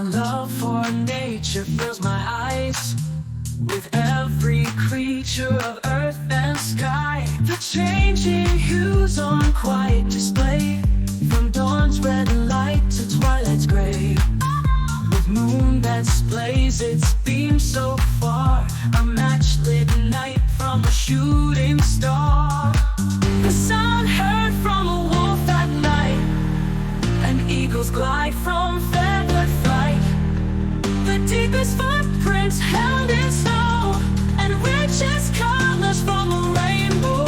My love for nature fills my eyes with every creature of earth and sky. The changing hues on quiet display, from dawn's red light to twilight's gray. With moon that displays its beams so far, a match-lit night from a shooting star. The sound heard from a wolf at night, and eagles glide from feathered flight. The deepest footprints held in snow, and richest colors from a rainbow.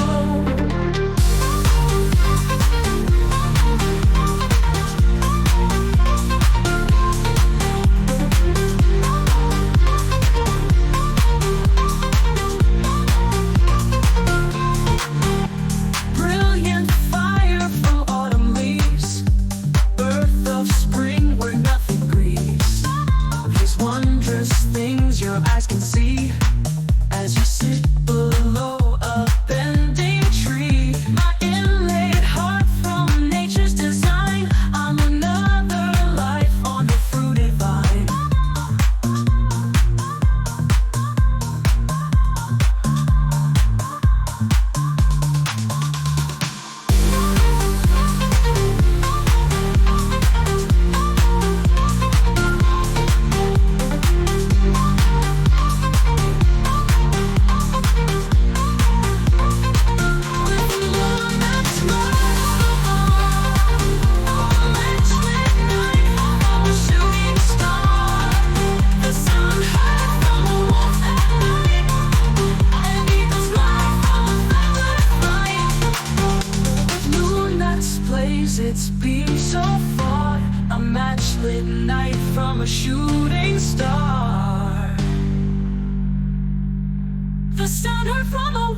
Brilliant fire from autumn leaves, birth of spring where nothing grieves. These wondrous things your eyes can see as you sit below a bending tree. My inlaid heart from nature's design, I'm another life on the fruited vine. Its beam so far, a match-lit night from a shooting star. The sound heard from a